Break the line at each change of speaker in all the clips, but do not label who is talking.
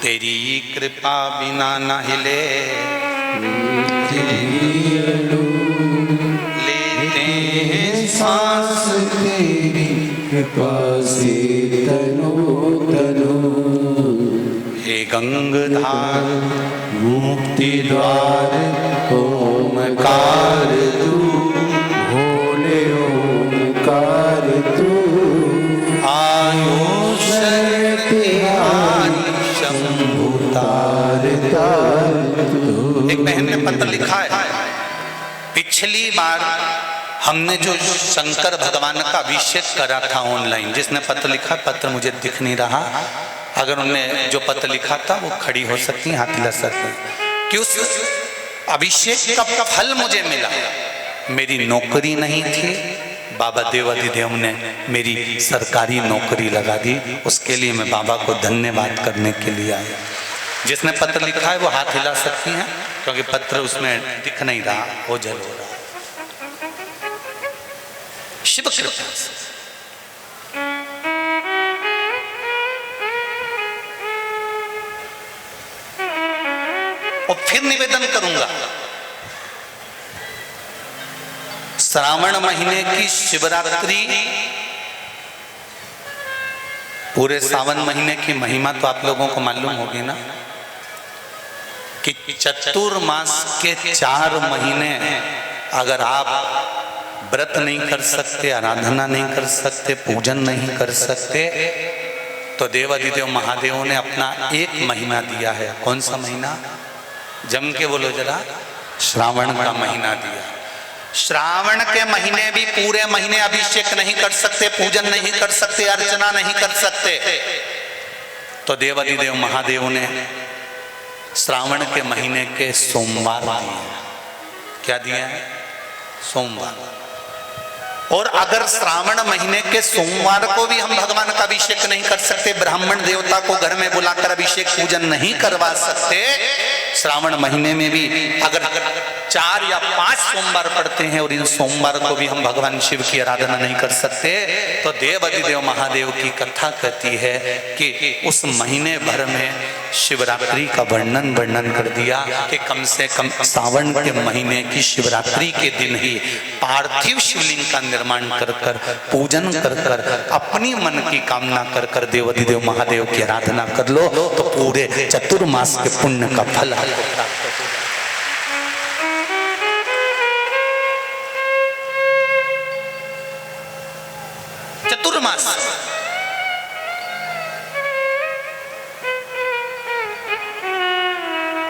तेरी कृपा बिना न हिले लेते हैं सांस,
तेरी कृपा से तनो तनो।
हे गंगाधार
मुक्ति द्वार ओमकार तू, भोले ओमकार तू।
आयो शरण तिहारी शंभु
तार तार तू।
एक बहन ने पत्र लिखा है, पिछली बार हमने जो शंकर भगवान का अभिषेक करा था ऑनलाइन, जिसने पत्र लिखा, पत्र मुझे दिख नहीं रहा, अगर उन्होंने जो पत्र लिखा था वो खड़ी हो सकती है, हाथ हिला सकती है कि उस अभिषेक का फल मुझे मिला। मेरी नौकरी नहीं थी, बाबा देवाधिदेव ने मेरी सरकारी नौकरी लगा दी, उसके लिए मैं बाबा को धन्यवाद करने के लिए आया। जिसने पत्र लिखा है वो हाथ हिला सकती हैं, क्योंकि पत्र उसमें दिख नहीं रहा, ओझल हो रहा। शिव कृपा से और फिर निवेदन करूंगा, श्रावण महीने की शिवरात्रि, पूरे सावन महीने की महिमा तो आप लोगों को मालूम होगी ना, कि चतुर्मास के 4 महीने अगर आप व्रत नहीं कर सकते, आराधना नहीं कर सकते, पूजन नहीं कर सकते, तो देवाधिदेव महादेव ने अपना एक महीना दिया है। कौन सा महीना? जम के बोलो जरा, श्रावण का महीना दिया। श्रावण के महीने भी पूरे महीने अभिषेक नहीं कर सकते, पूजन नहीं कर सकते, अर्चना नहीं कर सकते, तो देवाधिदेव महादेव ने श्रावण के महीने के सोमवार दिए। क्या दिए हैं? सोमवार। और अगर श्रावण महीने के सोमवार को भी हम भगवान का अभिषेक नहीं कर सकते, ब्राह्मण देवता को घर में बुलाकर अभिषेक पूजन नहीं करवा सकते, श्रावण महीने में भी अगर 4 या 5 सोमवार पड़ते हैं और इन सोमवार को भी हम भगवान शिव की आराधना नहीं कर सकते, तो देवाधिदेव महादेव की कथा कहती है कि उस महीने भर में शिवरात्रि का वर्णन कर दिया कि कम से कम सावन के महीने की शिवरात्रि के दिन ही पार्थिव शिवलिंग का निर्माण कर कर, पूजन कर कर, अपनी मन की कामना कर कर देवाधिदेव महादेव की आराधना कर लो, तो पूरे चतुर्मास के पुण्य का फल आपको प्राप्त हो जाए। चतुर्मास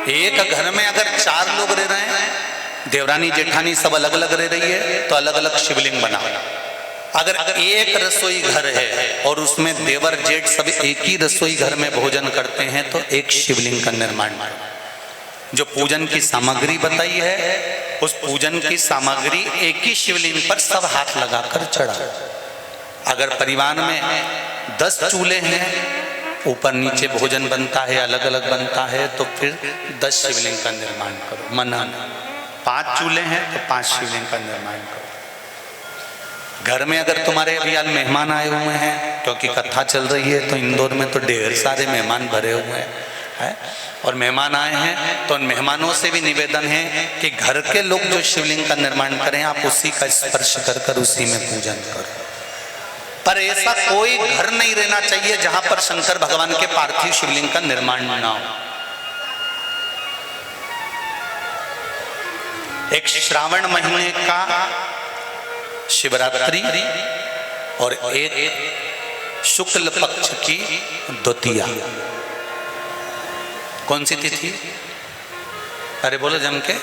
एक घर में अगर 4 लोग रह रहे हैं, देवरानी जेठानी सब अलग अलग रह रही है, तो अलग अलग शिवलिंग बना। अगर एक रसोई घर है और उसमें देवर जेठ सब एक ही रसोई घर में भोजन करते हैं, तो एक शिवलिंग का निर्माण। जो पूजन की सामग्री बताई है, उस पूजन की सामग्री एक ही शिवलिंग पर सब हाथ लगाकर चढ़ा। अगर परिवार में 10 चूल्हे हैं, ऊपर नीचे भोजन बनता है, अलग अलग बनता है, तो फिर 10 शिवलिंग का निर्माण करो। मना 5 चूल्हे हैं तो 5 शिवलिंग का निर्माण करो। घर में अगर तुम्हारे अभी आज मेहमान आए हुए हैं, क्योंकि कथा चल रही है, तो इंदौर में तो ढेर सारे मेहमान भरे हुए हैं, और मेहमान आए हैं, तो उन मेहमानों से भी निवेदन है कि घर के लोग जो शिवलिंग का निर्माण करें, आप उसी का स्पर्श कर कर उसी में पूजन करो। पर ऐसा कोई घर नहीं रहना चाहिए जहां पर शंकर भगवान के पार्थिव शिवलिंग का निर्माण ना हो। एक श्रावण महीने का शिवरात्रि और एक शुक्ल पक्ष की द्वितीया। कौन सी तिथि? अरे बोलो जम के।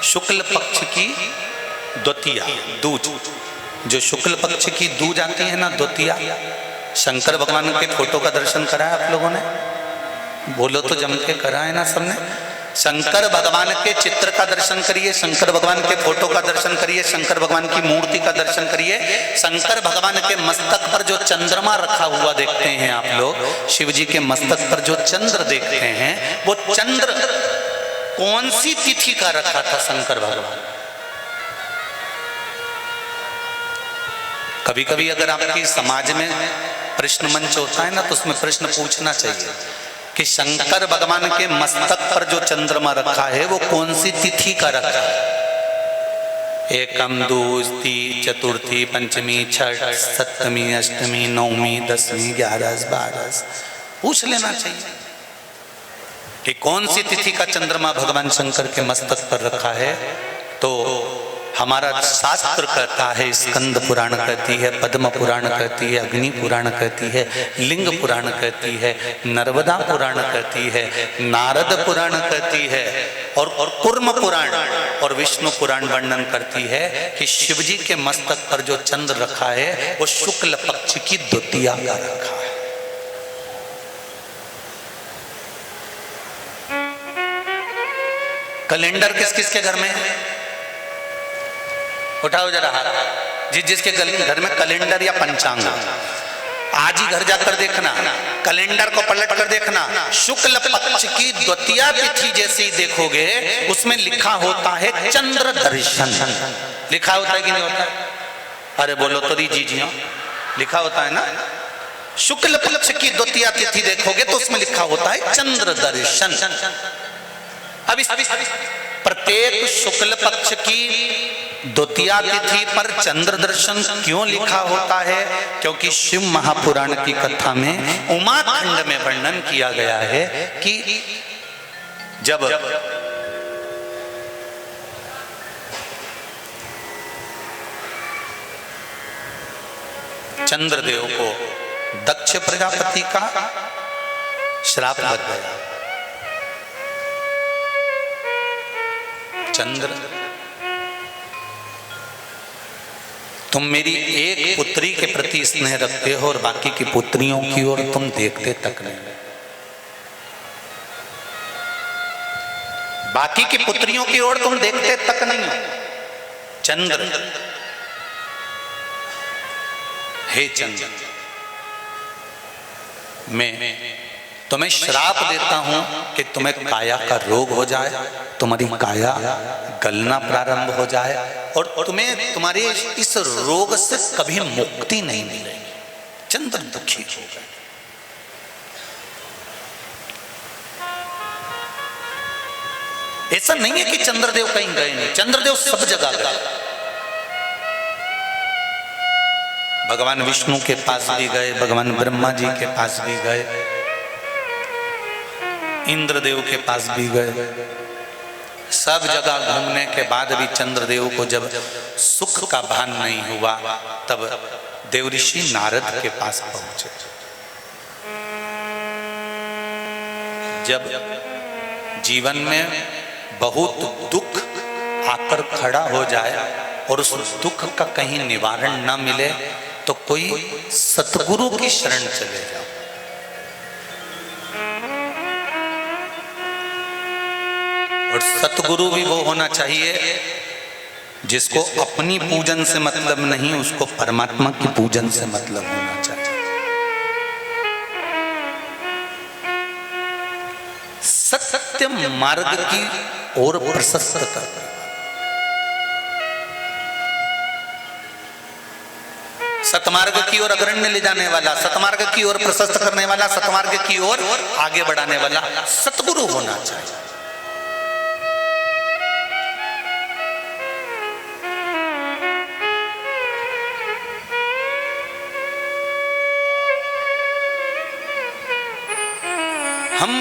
शुक्ल पक्ष की द्वितीया, दूज। जो शुक्ल पक्ष की दूज आती है ना, द्वितीया, शंकर भगवान के फोटो का दर्शन करा है आप लोगों ने? बोलो तो जम के करा है ना सबने? शंकर भगवान के चित्र का दर्शन करिए, शंकर भगवान के फोटो का दर्शन करिए, शंकर भगवान की मूर्ति का दर्शन करिए। शंकर भगवान के मस्तक पर जो चंद्रमा रखा हुआ देखते हैं आप लोग, शिव जी के मस्तक पर जो चंद्र देखते हैं, वो चंद्र कौन सी तिथि का रखा था शंकर भगवान? कभी कभी अगर आपकी समाज में प्रश्न मंच होता है ना, तो उसमें प्रश्न पूछना चाहिए कि शंकर भगवान के मस्तक पर जो चंद्रमा रखा है वो कौन सी तिथि का रखा है। एकम, दूसरी, चतुर्थी, पंचमी, छठ, सप्तमी, अष्टमी, नौमी, दसवीं, 11, 12 पूछ लेना चाहिए कि कौन सी तिथि का चंद्रमा भगवान शंकर के मस्तक पर रखा है। तो हमारा शास्त्र कहता है, स्कंद पुराण कहती है, पद्म पुराण कहती है, अग्नि पुराण कहती है, लिंग पुराण कहती है, नर्मदा पुराण कहती है, नारद पुराण कहती है और कूर्म पुराण और विष्णु पुराण वर्णन करती है कि शिव जी के मस्तक पर जो चंद्र रखा है वो शुक्ल पक्ष की द्वितीया का रखा है। कैलेंडर किस किस के घर में है? उठाओ जरा हाथ। जिसके घर में कैलेंडर या पंचांग, आज ही घर जाकर देखना, कैलेंडर को पलट कर देखना, शुक्ल पक्ष की द्वितीया तिथि जैसे ही देखोगे उसमें लिखा होता है चंद्र दर्शन। लिखा होता है कि नहीं होता है? अरे बोलो तो जी लिखा होता है ना। शुक्ल पक्ष की द्वितीया तिथि देखोगे तो उसमें लिखा होता है चंद्र दर्शन। अब प्रत्येक शुक्ल पक्ष की द्वितीया तिथि पर चंद्र दर्शन क्यों लिखा होता है? क्योंकि शिव महापुराण की कथा में उमाखंड में वर्णन किया गया है कि जब चंद्रदेव को दक्ष प्रजापति का श्राप लग गया। चंद्र, तुम मेरी एक पुत्री के प्रति स्नेह रखते हो और बाकी की पुत्रियों की ओर तुम देखते तक नहीं। बाकी की पुत्रियों की ओर तुम देखते तक नहीं हो। चंद्र, हे चंद्र, मैं तुम्हें श्राप देता हूं कि तुम्हें काया का रोग हो जाए, तुम्हारी काया गलना प्रारंभ हो जाए और तुम्हें तुम्हारे इस रोग से कभी मुक्ति नहीं मिलेगी। चंद्र दुखी हो गए। ऐसा नहीं है कि चंद्रदेव कहीं गए नहीं, चंद्रदेव सब जगह गए। भगवान विष्णु के पास भी गए, भगवान ब्रह्मा जी के पास भी गए, इंद्रदेव के पास भी गए। सब जगह घूमने के बाद भी चंद्रदेव को जब सुख का भान नहीं हुआ तब देवऋषि नारद के पास पहुंचे। जब जीवन में बहुत दुख आकर खड़ा हो जाए और उस दुख का कहीं निवारण न मिले तो कोई सतगुरु की शरण चले जाओ। और सतगुरु भी वो होना चाहिए जिसको अपनी पूजन से मतलब नहीं, उसको परमात्मा की पूजन से मतलब होना चाहिए। सत्य मार्ग की ओर प्रशस्त कर, सतमार्ग की ओर अग्रण्य ले जाने वाला, सतमार्ग की ओर प्रशस्त करने वाला, सतमार्ग की ओर आगे बढ़ाने वाला सतगुरु होना चाहिए। हम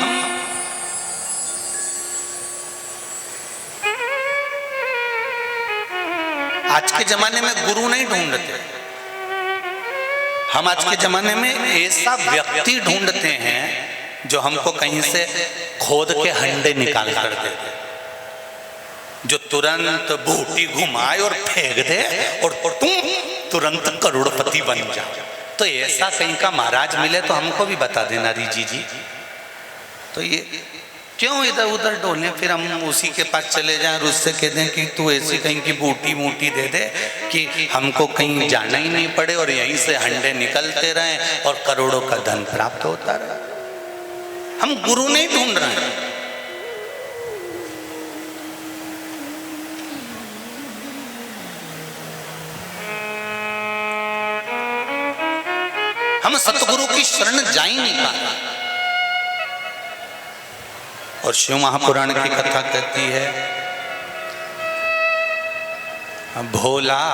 आज के जमाने में गुरु नहीं ढूंढते, हम आज के जमाने में ऐसा व्यक्ति ढूंढते हैं जो हमको कहीं से खोद के हंडे निकाल कर दे, जो तुरंत बूटी घुमाए और फेंक दे और तुम तुरंत करोड़पति बन जाओ। तो ऐसा कहीं का महाराज मिले तो हमको भी बता देना रिजी जी। तो ये क्यों इधर उधर डोले, फिर हम उसी के पास चले जाएं और उससे कह दें कि तू ऐसी कहीं की बूटी मूटी दे दे कि हमको कहीं जाना ही नहीं पड़े और यहीं से हंडे निकलते रहें और करोड़ों का धन प्राप्त होता रहे। हम गुरु नहीं ढूंढ रहे हैं, हम सतगुरु की शरण जा ही नहीं पा रहे। और शिव महापुराण की कथा कहती है भोला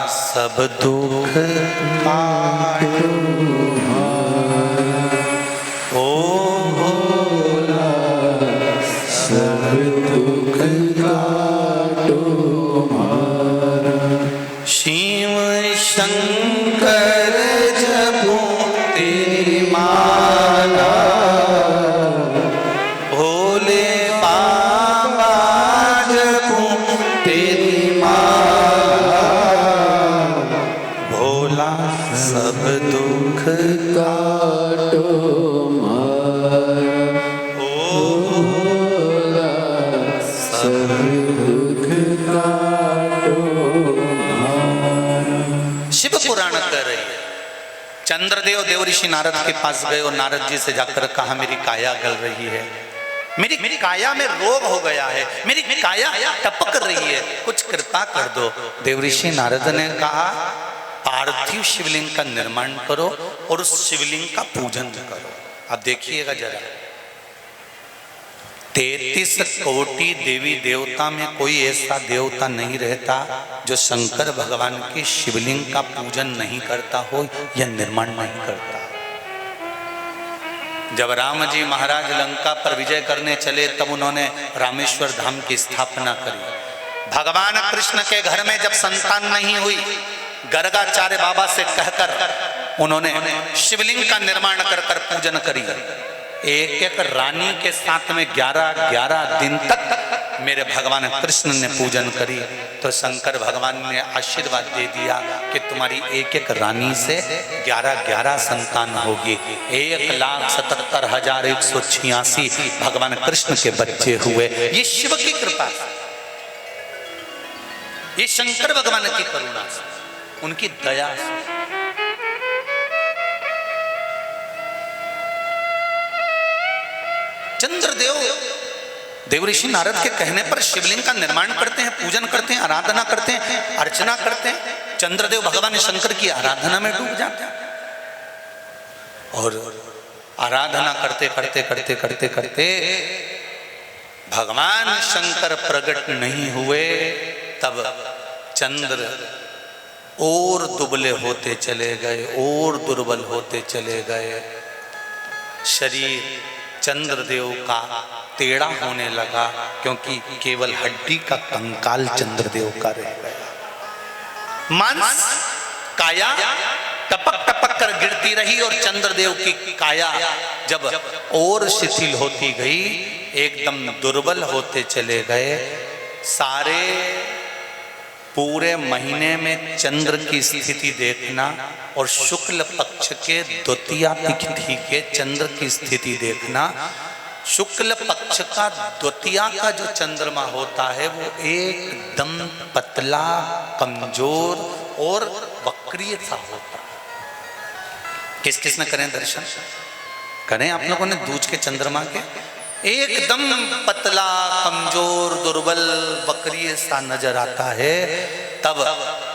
सब दुख काटो ओ भोला
सब दुख काटो मारा।
शिव शंकर जपो तेरी माला भोले बाबा जपो तेरी माला भोला सब दुख
काटो मारा।
ओ
भोला सब दुख काटो मारा।
शिव पुराण कर रही है। चंद्रदेव देवऋषि नारद के पास गए और नारद जी से जाकर कहा मेरी काया गल रही है, मेरी काया में रोग हो गया है, मेरी काया टपक रही है, कुछ कृपा कर दो। देवऋषि नारद ने कहा पार्थिव शिवलिंग का निर्माण करो और उस शिवलिंग का पूजन करो। अब देखिएगा जरा 33 कोटि देवी देवता में कोई ऐसा देवता नहीं रहता जो शंकर भगवान के शिवलिंग का पूजन नहीं करता हो या निर्माण नहीं करता। जब राम जी महाराज लंका पर विजय करने चले तब उन्होंने रामेश्वर धाम की स्थापना करी। भगवान कृष्ण के घर में जब संतान नहीं हुई गर्गाचार्य बाबा से कहकर उन्होंने शिवलिंग का निर्माण कर कर पूजन करी। एक एक रानी के साथ में 11 दिन तक मेरे भगवान कृष्ण ने पूजन करी तो शंकर भगवान ने आशीर्वाद दे दिया कि तुम्हारी एक एक रानी से 11 संतान होगी। 1,77,186 भगवान कृष्ण के बच्चे हुए। ये शिव की कृपा से, ये शंकर भगवान की करुणा से, उनकी दया से। चंद्रदेव देवऋषि नारद के कहने पर शिवलिंग का निर्माण करते हैं, पूजन करते हैं, आराधना करते हैं, अर्चना करते हैं। चंद्रदेव भगवान शंकर की आराधना में डूब जाते हैं और आराधना करते करते करते करते करते भगवान शंकर प्रकट नहीं हुए तब चंद्र और दुबले होते चले गए और दुर्बल होते चले गए। शरीर चंद्रदेव का टेढ़ा होने लगा क्योंकि केवल हड्डी का कंकाल चंद्रदेव का रह गया। मांस काया टपक टपक कर गिरती रही और चंद्रदेव की काया जब और शिथिल होती गई एकदम दुर्बल होते चले गए। सारे पूरे महीने में चंद्र की स्थिति देखना और शुक्ल पक्ष के द्वितीया तिथि के चंद्र की स्थिति देखना। शुक्ल पक्ष का द्वितीया का जो चंद्रमा होता है वो एकदम पतला, कमजोर और वक्रीय सा होता है। किस किस ने करें दर्शन? करें आप लोगों ने दूज के चंद्रमा के? एकदम पतला, कमजोर, दुर्बल, वक्रीय सा नजर आता है। तब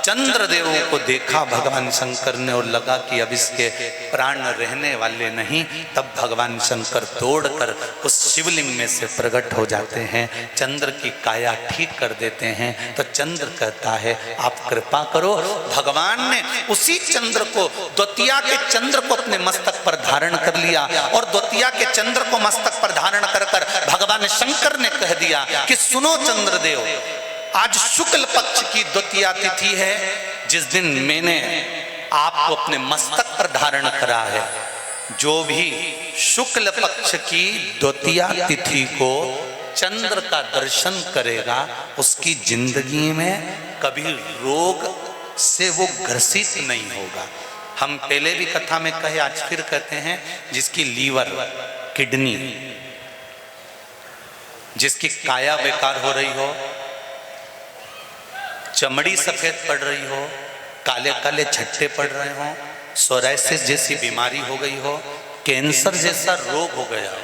चंद्रदेव को देखा भगवान शंकर ने और लगा कि अब इसके प्राण रहने वाले नहीं। तब भगवान शंकर दौड़कर उस शिवलिंग में से प्रकट हो जाते हैं, चंद्र की काया ठीक कर देते हैं। तो चंद्र कहता है आप कृपा करो। भगवान ने उसी चंद्र को, द्वितीया के चंद्र को अपने मस्तक पर धारण कर लिया और द्वितीया के चंद्र को मस्तक पर धारण कर कर भगवान शंकर ने कह दिया कि सुनो चंद्रदेव, आज शुक्ल पक्ष की द्वितीया तिथि है जिस दिन मैंने आपको अपने मस्तक पर धारण करा है। जो भी शुक्ल पक्ष की द्वितीया तिथि को चंद्र का दर्शन करेगा उसकी जिंदगी में कभी रोग से वो ग्रसित नहीं होगा। हम पहले भी कथा में कहे, आज फिर कहते हैं, जिसकी लीवर, किडनी, जिसकी काया बेकार हो रही हो, चमड़ी सफेद पड़ रही हो, काले काले छट्टे पड़ रहे हो, सोराइसिस जैसी बीमारी हो गई हो, कैंसर जैसा रोग हो गया हो,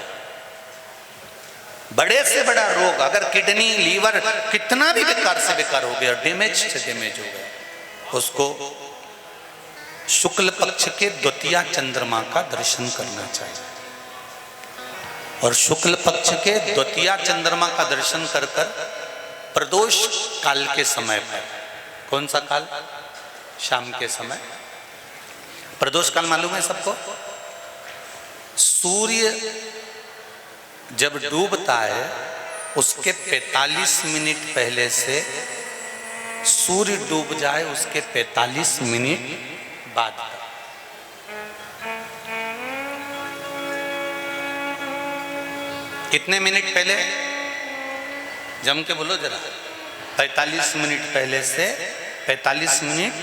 बड़े से बड़ा रोग, अगर किडनी, लीवर कितना भी बेकार से बेकार हो गया, डैमेज से डैमेज हो गया, उसको शुक्ल पक्ष के द्वितीया चंद्रमा का दर्शन करना चाहिए। और शुक्ल पक्ष के द्वितीया चंद्रमा का दर्शन कर कर प्रदोष काल के समय पर, कौन सा काल? शाम के समय। प्रदोष काल मालूम है सबको? सूर्य जब डूबता है उसके 45 मिनट पहले से सूर्य डूब जाए उसके 45 मिनट बाद। कितने मिनट पहले? जम के बोलो जरा। 45 मिनट पहले से 45 मिनट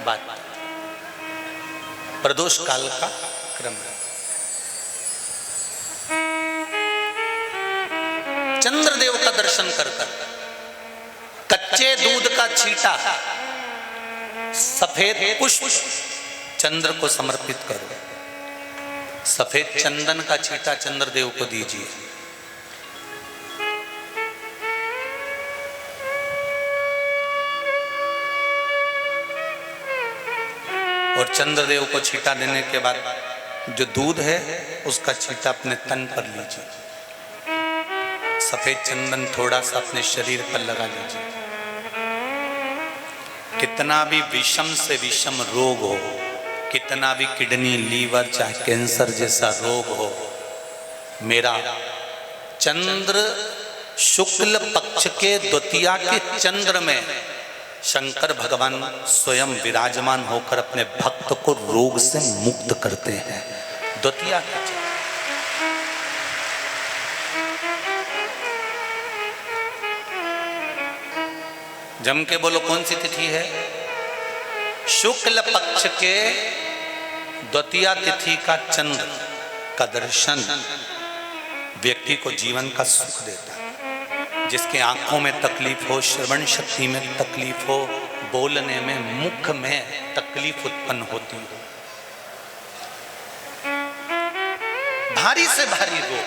बाद प्रदोष काल का क्रम है। चंद्रदेव का दर्शन कर कर कच्चे दूध का छींटा, सफेद पुष्प चंद्र को समर्पित करो। सफेद चंदन का छींटा चंद्रदेव को दीजिए। और चंद्रदेव को छींटा देने के बाद जो दूध है उसका छींटा अपने तन पर लीजिए। सफेद चंदन थोड़ा सा अपने शरीर पर लगा लीजिए। कितना भी विषम से विषम रोग हो, कितना भी किडनी, लीवर, चाहे कैंसर जैसा रोग हो, मेरा चंद्र शुक्ल पक्ष के द्वितीया के चंद्र में शंकर भगवान स्वयं विराजमान होकर अपने भक्त को रोग से मुक्त करते हैं। द्वितीया के चंद्र। जम के बोलो कौन सी तिथि है? शुक्ल पक्ष के द्वितीया तिथि का चंद्र का दर्शन व्यक्ति को जीवन का सुख देता है। जिसके आंखों में तकलीफ हो, श्रवण शक्ति में तकलीफ हो, बोलने में, मुख में तकलीफ उत्पन्न होती हो, भारी से भारी रोग,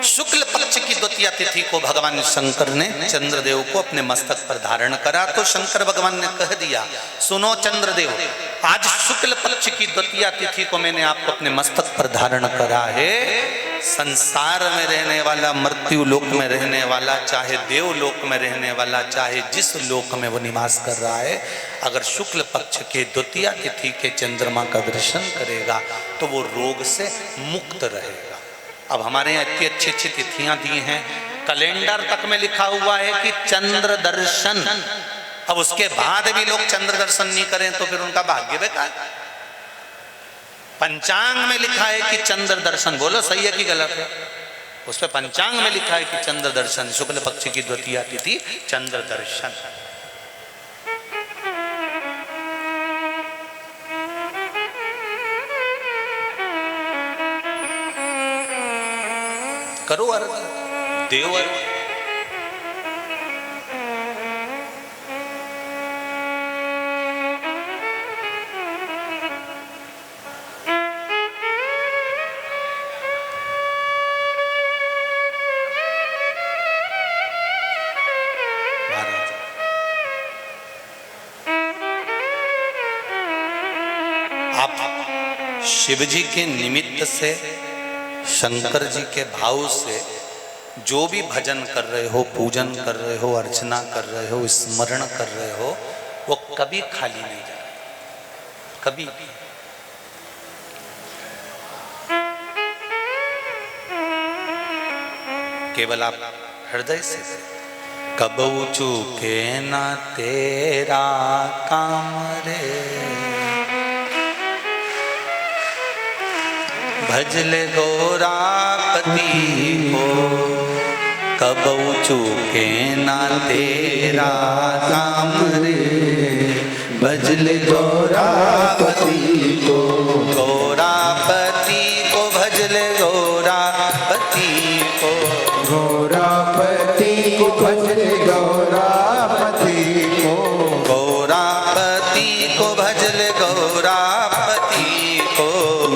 शुक्ल पक्ष की द्वितीया तिथि को भगवान शंकर ने चंद्रदेव को अपने मस्तक पर धारण करा। तो शंकर भगवान ने कह दिया, सुनो चंद्रदेव, आज शुक्ल पक्ष की द्वितीया तिथि को मैंने आपको अपने मस्तक पर धारण करा है। संसार में रहने वाला, मृत्यु लोक में रहने वाला, चाहे देवलोक में रहने वाला, चाहे जिस लोक में वो निवास कर रहा है, अगर शुक्ल पक्ष के द्वितीया तिथि के चंद्रमा का दर्शन करेगा तो वो रोग से मुक्त रहेगा। अब हमारे यहाँ इतनी अच्छी अच्छी तिथियां दी हैं, कैलेंडर तक में लिखा हुआ है कि चंद्र दर्शन। अब उसके बाद भी लोग चंद्र दर्शन नहीं करें तो फिर उनका भाग्य बेकार। पंचांग में लिखा है कि चंद्र दर्शन, बोलो सही है कि गलत है? उस पर पंचांग में लिखा है कि चंद्र दर्शन, शुक्ल पक्ष की द्वितीया तिथि चंद्र दर्शन। करो अर्घ, देव अर्घ। आप शिव जी के निमित्त से, शंकर जी के भाव से जो भी भजन कर रहे हो, पूजन कर कर रहे हो, अर्चना कर रहे हो, स्मरण कर रहे हो, वो कभी खाली नहीं जाए, कभी भी। केवल आप हृदय से, कबहू चूके ना तेरा काम रे, भजले गौरापति को, कबहू चूके ना तेरा काम रे, भजले गौरापति को, गौरापति को भजले गौरापति को,
गौरापति को भजले गौरापति को,
गौरापति को भजले गौरापति को,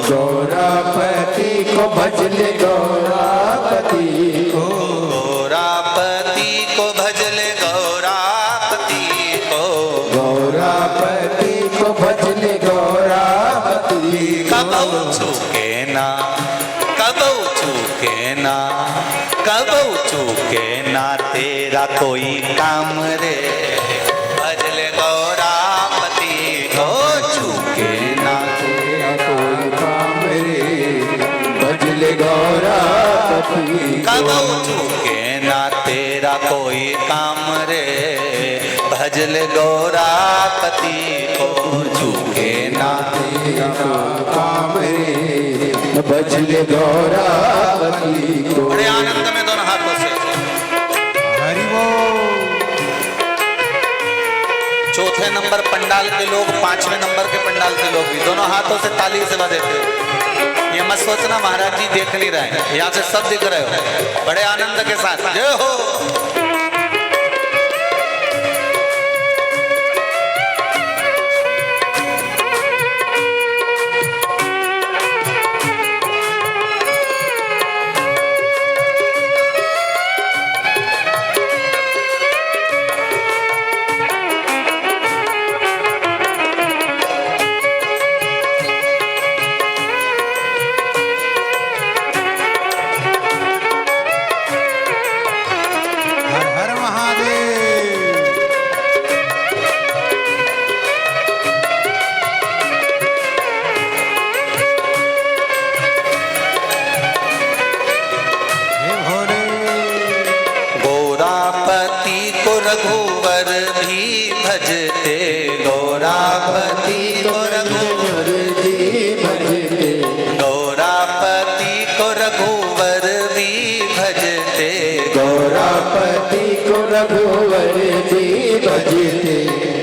गौरापति
को भजले गौरापति को,
गौरापति को भजले गौरापति को,
गौरापति को भजले गौरापति को,
कबहू चूके ना, कबहू चूके ना, कबहू चूके ना तेरा कोई काम रे, भजले गौरापति को चूके ना
तेरा कोई काम रे, भजले गौरापति को।
कबहू चूके ना तेरा कोई काम रे, भजले गौरापति को चूके ना
तेरा कोई काम रे, भजले गौरापति को।
बड़े आनंद में दोनों हाथों से
हरि बोल।
चौथे नंबर पंडाल के लोग, पांचवें नंबर के पंडाल के लोग भी दोनों हाथों से ताली से बजाते हो। ये मत सोचना महाराज जी देख नहीं रहे हैं, यहाँ से सब दिख रहे हो। बड़े आनंद के साथ जय हो।
हर हर महादेव। हे भोले।
गौरापति को रघुवर भी भजते, गौरापति को रघुवर,
जी भजते,
गौरापति को रघुवर भी भजते,
गौरापति को रघुवर जी भजते,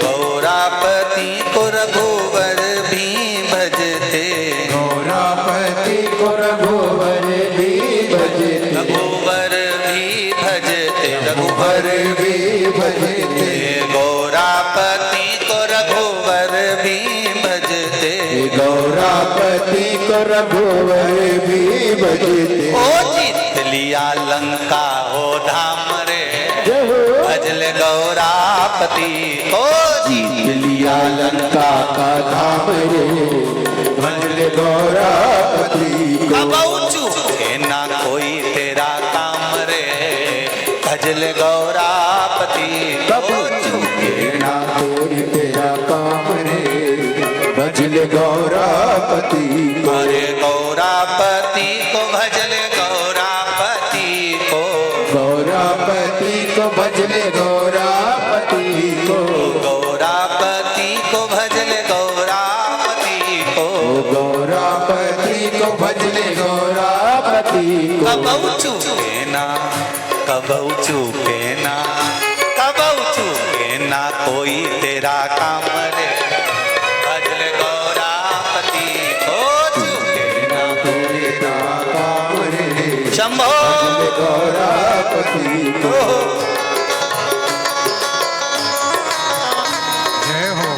गौरापति को रघुवर भी भजते,
गौरापति को रघुवर भी भजते,
रघुवर भी भजते,
रघुवर
रघुवर
भी भजते,
गौरापति को रघुवर भी भजते,
गौरापति को रघुवर भी भजते।
ओ जीत लिया लंका हो धाम रे, भजले गौरापति को
जीत लिया लंका का धाम रे, भजले गौरापति को।
कबहू चूके ना कोई तेरा काम रे, भजले गौरापति को चूके
ना कोई तेरा काम रे, भजले गौरापति को।
अरे गौरापति को भजले गौरापति को,
गौरापति को भजले गौरापति को,
गौरापति को भजले गौरापति को,
गौरापति को भजले गौरापति को।
कबहू चूके ना, कबहू चूके ना, कबहू चूके ना कोई तेरा काम रे, भजले गौरापति को चूके ना
कोई तेरा काम रे,
शंभो
भजले गौरापति को। जय हो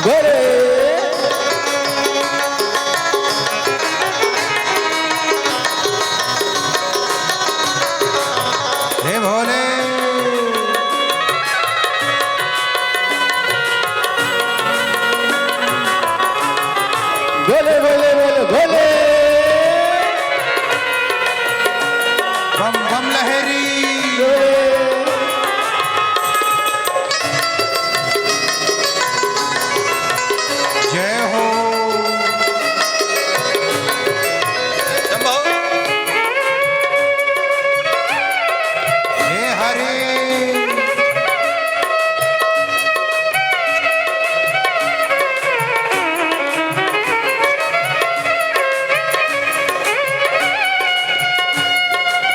बोले। हे भोले। भोले भोले भोले भोले। बम बम लहरी। जय हो।
शंभो
हे हरे।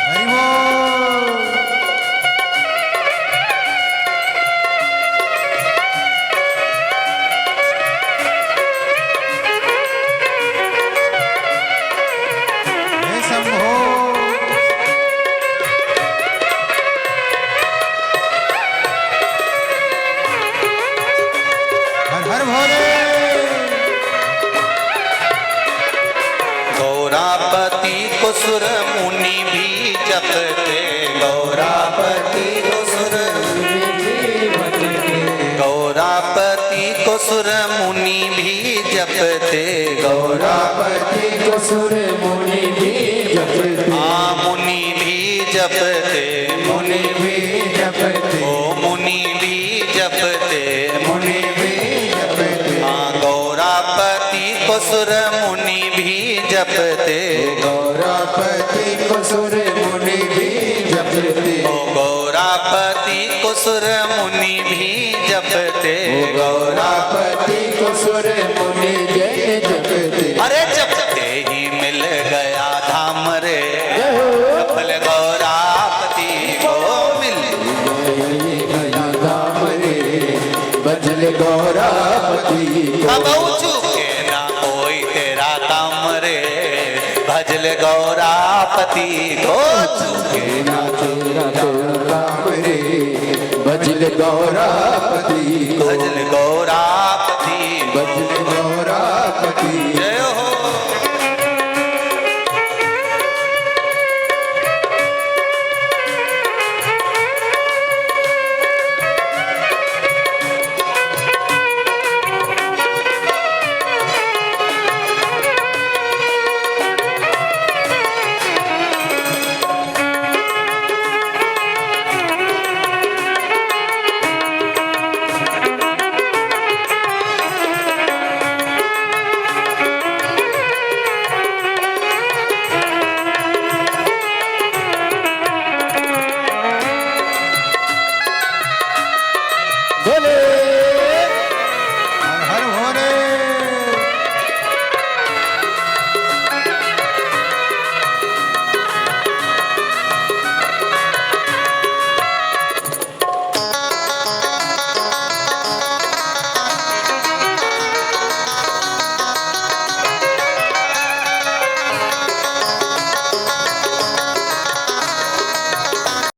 हरि बोल। हे शंभो। हर हर भोले।
गौरापति को सुर मुनि भी जपते, गौरापति को सुर, गौरापति को को सुर मुनि भी जपते गौरा
गौरापति को सुर मुनि भी जपते
मुनि भी जपते
मुनि भी जपते
ओ मुनि भी जपते
मुनि भी जपते
गौरापति को सुर मुनि भी जपते
गौरापति को सुर मुनि भी जपते
ओ गौरापति को सुर मुनि भी जपते
गौरापति को सुर मुनि जय जपते
अरे जपते ही मिल गया धाम रे सफल गौरापति को मिल
गया धाम रे बजल गौरापति
अब चुके ना कोई तेरा काम रे भजल गौरापति को चुके
ना तेरा काम रे बजल गौरापति
भजल गौ